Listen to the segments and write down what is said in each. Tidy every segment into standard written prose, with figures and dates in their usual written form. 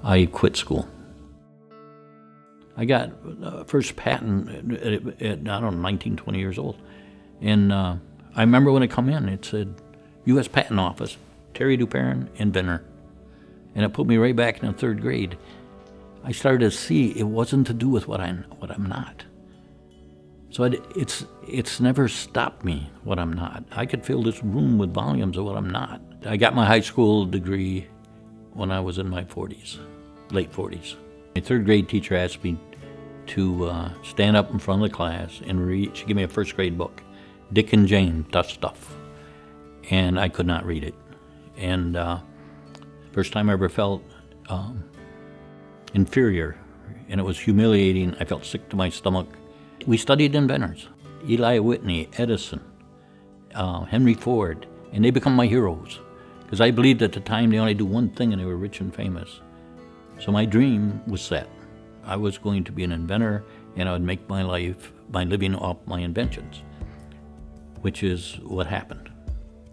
I quit school. I got first patent at I don't know, 19, 20 years old. And I remember when it come in, it said, U.S. Patent Office, Terry Duperrin, inventor. And it put me right back in the third grade. I started to see it wasn't to do with what I'm not. So it's never stopped me what I'm not. I could fill this room with volumes of what I'm not. I got my high school degree when I was in my 40s, late 40s. My third grade teacher asked me to stand up in front of the class and read. She gave me a first grade book, Dick and Jane, Tough Stuff. And I could not read it. And first time I ever felt inferior, and it was humiliating. I felt sick to my stomach. We studied inventors, Eli Whitney, Edison, Henry Ford, and they become my heroes. Because I believed at the time they only do one thing and they were rich and famous. So my dream was set. I was going to be an inventor, and I would make my life by living off my inventions, which is what happened.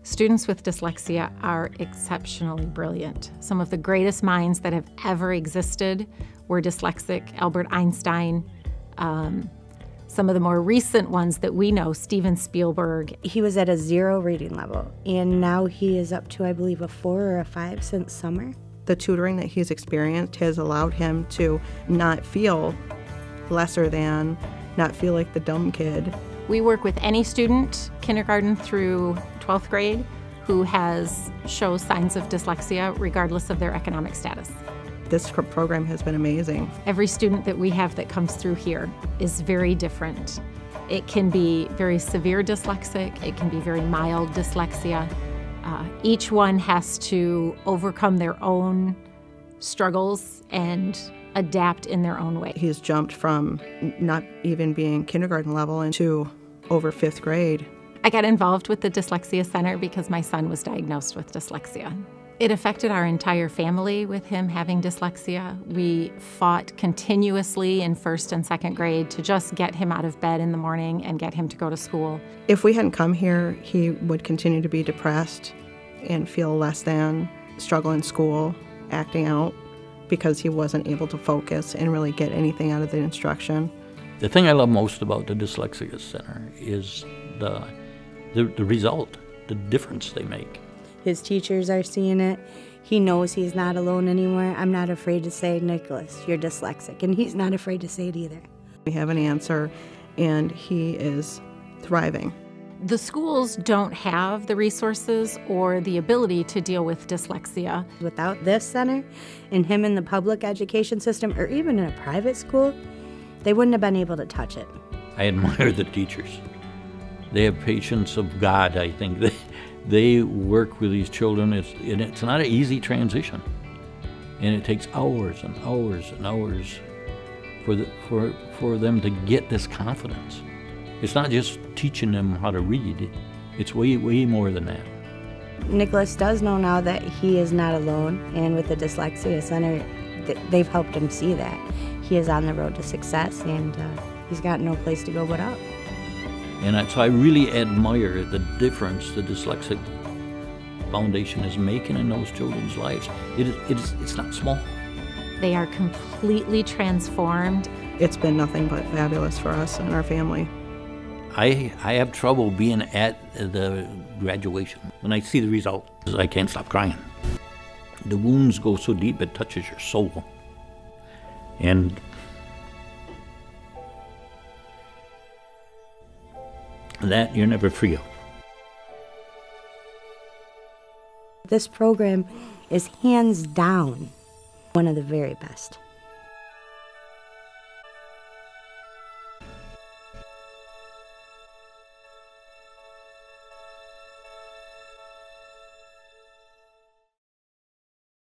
Students with dyslexia are exceptionally brilliant. Some of the greatest minds that have ever existed were dyslexic. Albert Einstein, some of the more recent ones that we know, Steven Spielberg. He was at a 0 reading level, and now he is up to, I believe, a 4 or a 5 since summer. The tutoring that he's experienced has allowed him to not feel lesser than, not feel like the dumb kid. We work with any student, kindergarten through 12th grade, who shows signs of dyslexia regardless of their economic status. This program has been amazing. Every student that we have that comes through here is very different. It can be very severe dyslexic, it can be very mild dyslexia. Each one has to overcome their own struggles and adapt in their own way. He's jumped from not even being kindergarten level into over 5th grade. I got involved with the Dyslexia Center because my son was diagnosed with dyslexia. It affected our entire family with him having dyslexia. We fought continuously in 1st and 2nd grade to just get him out of bed in the morning and get him to go to school. If we hadn't come here, he would continue to be depressed and feel less than, struggle in school, acting out, because he wasn't able to focus and really get anything out of the instruction. The thing I love most about the Dyslexia Center is the result, the difference they make. His teachers are seeing it. He knows he's not alone anymore. I'm not afraid to say, Nicholas, you're dyslexic, and he's not afraid to say it either. We have an answer, and he is thriving. The schools don't have the resources or the ability to deal with dyslexia. Without this center and him in the public education system or even in a private school, they wouldn't have been able to touch it. I admire the teachers. They have patience of God, I think. They work with these children, and it's not an easy transition. And it takes hours and hours and hours for them to get this confidence. It's not just teaching them how to read, it's way, way more than that. Nicholas does know now that he is not alone, and with the Dyslexia Center, they've helped him see that. He is on the road to success, and he's got no place to go but up. And so I really admire the difference the Dyslexic Foundation is making in those children's lives. It's not small. They are completely transformed. It's been nothing but fabulous for us and our family. I have trouble being at the graduation. When I see the results, I can't stop crying. The wounds go so deep it touches your soul. And that you're never free of. This program is hands down one of the very best.